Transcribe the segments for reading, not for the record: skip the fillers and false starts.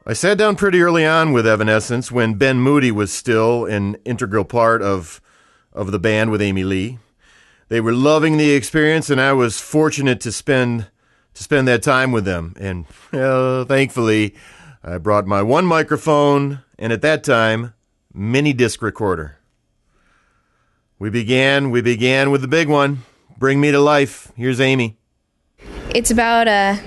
I sat down pretty early on with Evanescence when Ben Moody was still an integral part of the band with Amy Lee. They were loving the experience, and I was fortunate to spend that time with them. And thankfully, I brought my one microphone, and at that time, mini disc recorder. We began with the big one. Bring Me to Life. Here's Amy. It's about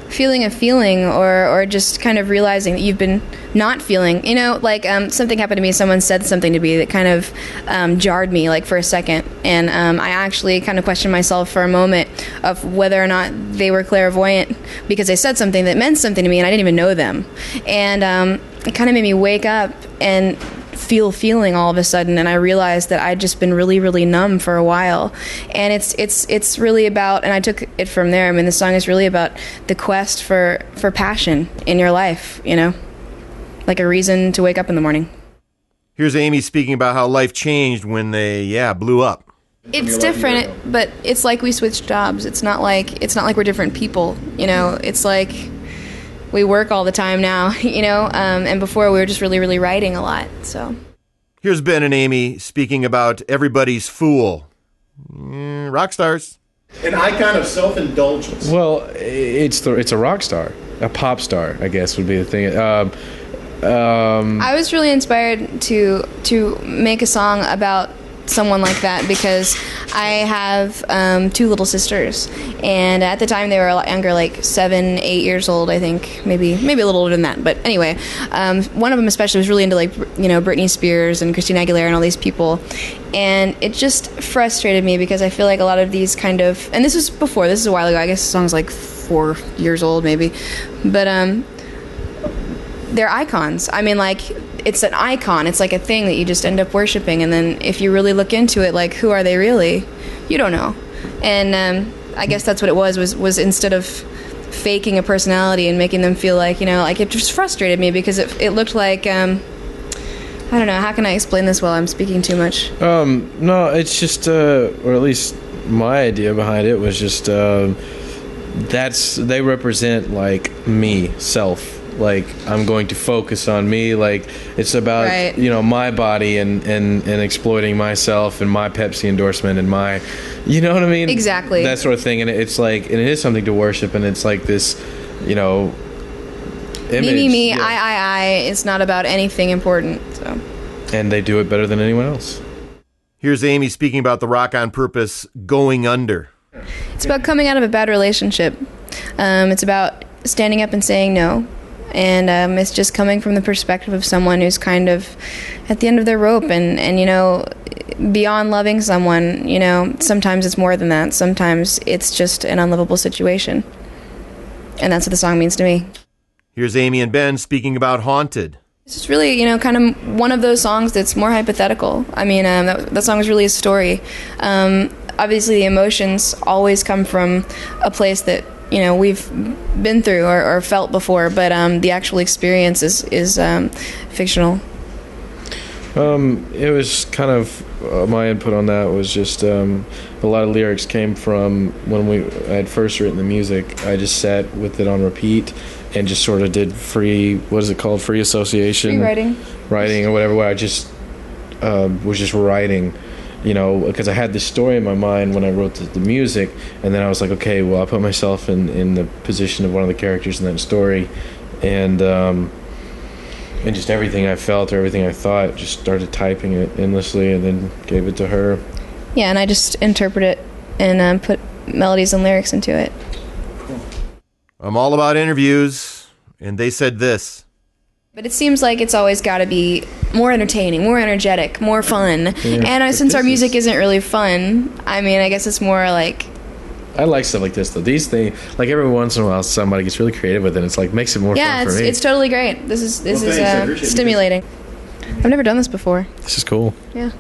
feeling a feeling or just kind of realizing that you've been not feeling. You know, like something happened to me. Someone said something to me that kind of jarred me, like, for a second. And I actually kind of questioned myself for a moment of whether or not they were clairvoyant because they said something that meant something to me and I didn't even know them. And it kind of made me wake up and feeling all of a sudden, and I realized that I'd just been really, really numb for a while. And it's really about, and I took it from there. I mean, the song is really about the quest for passion in your life, you know, like a reason to wake up in the morning. Here's Amy speaking about how life changed when they, blew up. It's different, but it's like we switched jobs. It's not like we're different people, you know. It's like we work all the time now, you know, and before we were just really, really writing a lot, so. Here's Ben and Amy speaking about Everybody's Fool. Rock stars. An icon of self-indulgence. Well, it's a rock star, a pop star, I guess would be the thing. I was really inspired to make a song about someone like that because I have two little sisters, and at the time they were a lot younger, like 7, 8 years old, I think, maybe a little older than that. But anyway, one of them especially was really into, like, you know, Britney Spears and Christina Aguilera and all these people, and it just frustrated me because I feel like a lot of these kind of, and this is a while ago, I guess the song's like 4 years old maybe, but they're icons. I mean, like, it's an icon. It's like a thing that you just end up worshiping. And then if you really look into it, like, who are they really? You don't know. And I guess that's what it was instead of faking a personality and making them feel like, you know, like, it just frustrated me because it looked like, I don't know, how can I explain this while I'm speaking too much? No, it's just, or at least my idea behind it was just, they represent, like, me, self. Like, I'm going to focus on me. Like, it's about, right, you know, my body and exploiting myself and my Pepsi endorsement and my, you know what I mean? Exactly. That sort of thing. And it's like, and it is something to worship, and it's like this, you know, image. Me, yeah. I. It's not about anything important, so. And they do it better than anyone else. Here's Amy speaking about the Rock on Purpose Going Under. It's about coming out of a bad relationship. It's about standing up and saying no. And it's just coming from the perspective of someone who's kind of at the end of their rope and, you know, beyond loving someone, you know, sometimes it's more than that. Sometimes it's just an unlivable situation. And that's what the song means to me. Here's Amy and Ben speaking about Haunted. It's just really, you know, kind of one of those songs that's more hypothetical. I mean, that song is really a story. Obviously, the emotions always come from a place that, you know, we've been through or felt before, but the actual experience is fictional. It was kind of my input on that was just a lot of lyrics came from when I had first written the music. I just sat with it on repeat and just sort of did free association, free writing or whatever. Where I just was just writing. You know, because I had this story in my mind when I wrote the music, and then I was like, okay, well, I'll put myself in the position of one of the characters in that story, and just everything I felt or everything I thought, just started typing it endlessly, and then gave it to her. Yeah, and I just interpret it and put melodies and lyrics into it. Cool. I'm all about interviews, and they said this. But it seems like it's always got to be more entertaining, more energetic, more fun. Yeah, and since our music isn't really fun, I mean, I guess it's more like... I like stuff like this, though. These things, like every once in a while, somebody gets really creative with it, and it's like, makes it more fun for me. Yeah, it's totally great. This is stimulating. I've never done this before. This is cool. Yeah.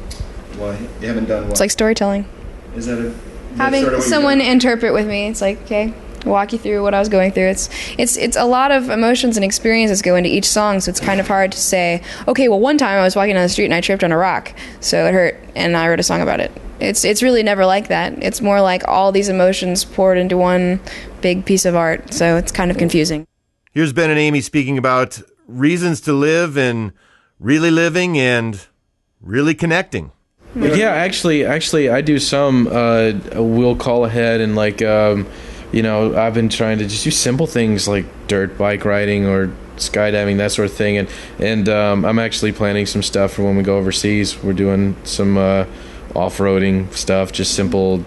Well, you haven't done what? It's like storytelling. Is that having sort of someone interpret with me? It's like, okay, walk you through what I was going through. It's a lot of emotions and experiences go into each song, so it's kind of hard to say, okay, well, one time I was walking down the street and I tripped on a rock, so it hurt, and I wrote a song about it. It's really never like that. It's more like all these emotions poured into one big piece of art, so it's kind of confusing. Here's Ben and Amy speaking about reasons to live and really living and really connecting. Yeah, actually, I do some. We'll call ahead and I've been trying to just do simple things like dirt bike riding or skydiving, that sort of thing. And I'm actually planning some stuff for when we go overseas. We're doing some off-roading stuff, just simple,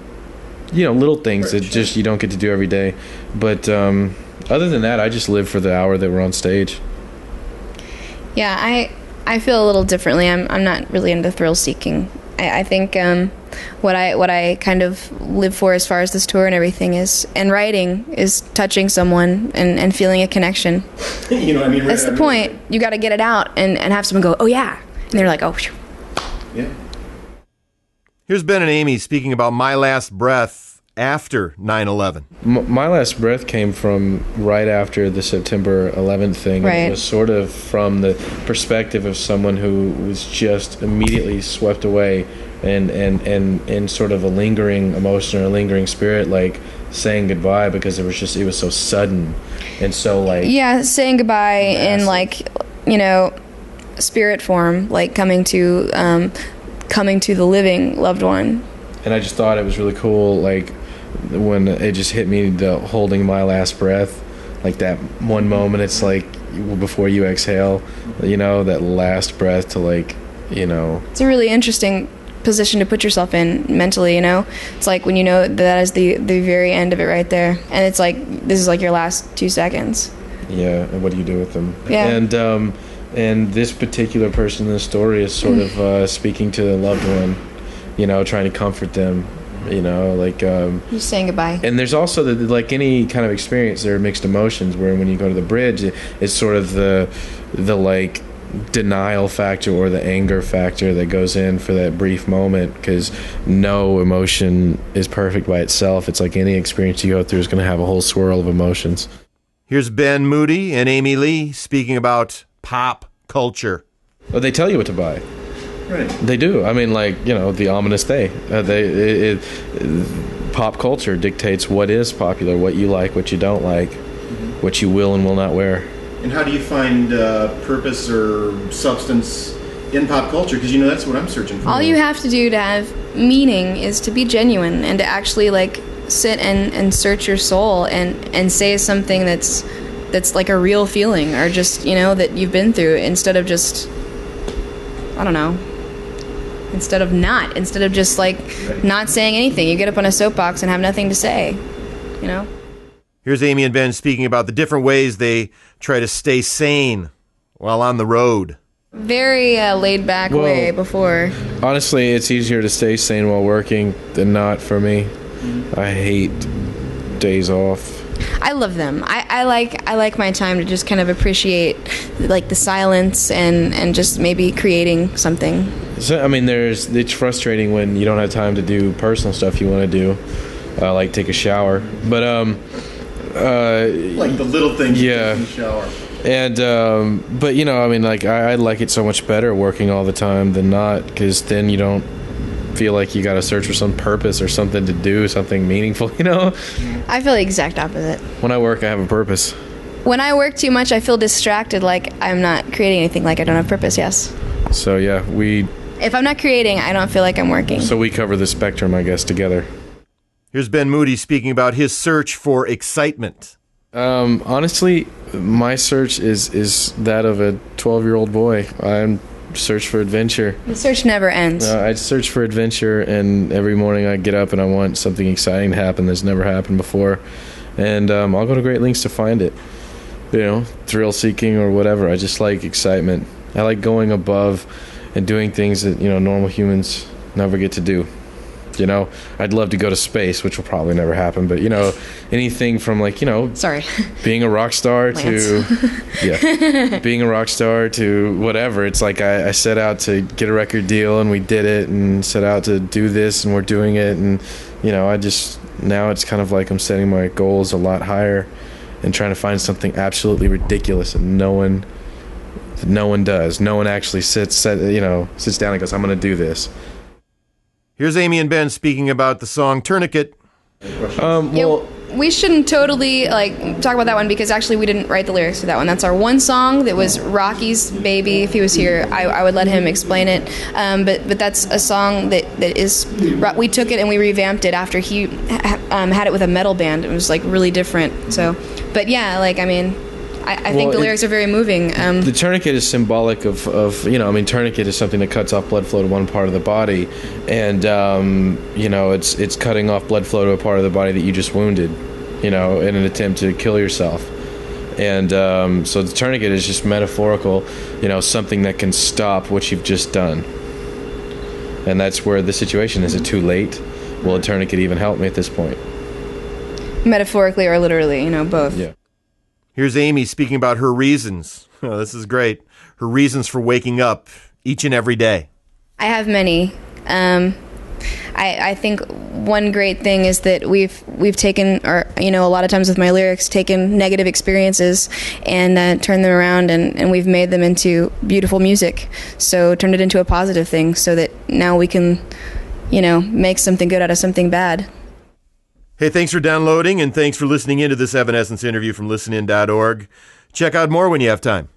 little things that just you don't get to do every day. But other than that, I just live for the hour that we're on stage. Yeah, I feel a little differently. I'm not really into thrill seeking. I think what I kind of live for as far as this tour and everything is, and writing, is touching someone and feeling a connection. You know what I mean? That's the point. You got to get it out and have someone go, oh yeah. And they're like, oh, phew. Yeah. Here's Ben and Amy speaking about My Last Breath after 9/11. My last breath came from right after the September 11th thing. Right. It was sort of from the perspective of someone who was just immediately swept away and sort of a lingering emotion or a lingering spirit, like saying goodbye, because it was so sudden and so yeah, saying goodbye massive. in spirit form, like coming to the living loved one. And I just thought it was really cool, like when it just hit me, the holding my last breath, like that one moment, it's like before you exhale, that last breath to It's a really interesting position to put yourself in mentally, It's like when that is the very end of it right there, and it's like this is like your last 2 seconds. Yeah, and what do you do with them? Yeah. And this particular person in the story is sort of speaking to the loved one, trying to comfort them, Just saying goodbye. And there's also like any kind of experience, there are mixed emotions, where when you go to the bridge, it's sort of the like denial factor or the anger factor that goes in for that brief moment, because no emotion is perfect by itself. It's like any experience you go through is going to have a whole swirl of emotions. Here's Ben Moody and Amy Lee speaking about pop culture. Oh, they tell you what to buy. Right. They do. I mean, the ominous day. Pop culture dictates what is popular, what you like, what you don't like, what you will and will not wear. And how do you find purpose or substance in pop culture? Because that's what I'm searching for. All you have to do to have meaning is to be genuine and to actually sit and search your soul and say something that's like a real feeling, or just that you've been through, instead of just instead of just not saying anything. You get up on a soapbox and have nothing to say, Here's Amy and Ben speaking about the different ways they try to stay sane while on the road. Very laid back way before. Honestly, it's easier to stay sane while working than not for me. I hate days off. I love them. I like my time to just kind of appreciate the silence and just maybe creating something. So, I mean, it's frustrating when you don't have time to do personal stuff you want to do, like take a shower. But like the little things yeah. in the shower. And but I like it so much better working all the time than not, because then you don't feel like you got to search for some purpose or something to do, something meaningful. I feel the exact opposite. When I work, I have a purpose. When I work too much, I feel distracted, like I'm not creating anything, like I don't have purpose. Yes. So yeah, if I'm not creating, I don't feel like I'm working. So we cover the spectrum, I guess, together. Here's Ben Moody speaking about his search for excitement. Honestly, my search is that of a 12-year-old boy. I'm search for adventure. The search never ends. I search for adventure, and every morning I get up and I want something exciting to happen that's never happened before, and I'll go to great lengths to find it. Thrill seeking or whatever. I just like excitement. I like going above and doing things that normal humans never get to do. I'd love to go to space, which will probably never happen, but anything from Sorry. being a rock star to being a rock star to whatever. It's like I set out to get a record deal, and we did it, and set out to do this, and we're doing it, and now it's kind of like I'm setting my goals a lot higher and trying to find something absolutely ridiculous that no one does. No one actually sits down and goes, I'm going to do this. Here's Amy and Ben speaking about the song Tourniquet. Well, we shouldn't totally talk about that one because actually we didn't write the lyrics to that one. That's our one song that was Rocky's baby. If he was here, I would let him explain it. But that's a song that is, we took it and we revamped it after he had it with a metal band. It was like really different. So, but yeah, I think the lyrics are very moving. The tourniquet is symbolic of tourniquet is something that cuts off blood flow to one part of the body, and it's cutting off blood flow to a part of the body that you just wounded, in an attempt to kill yourself. And so the tourniquet is just metaphorical, something that can stop what you've just done. And that's where the situation is. Is it too late? Will a tourniquet even help me at this point? Metaphorically or literally, both. Yeah. Here's Amy speaking about her reasons. Oh, this is great. Her reasons for waking up each and every day. I have many. I think one great thing is that we've taken, a lot of times with my lyrics, taken negative experiences and turned them around and we've made them into beautiful music. So turned it into a positive thing so that now we can, make something good out of something bad. Hey, thanks for downloading and thanks for listening into this Evanescence interview from listenin.org. Check out more when you have time.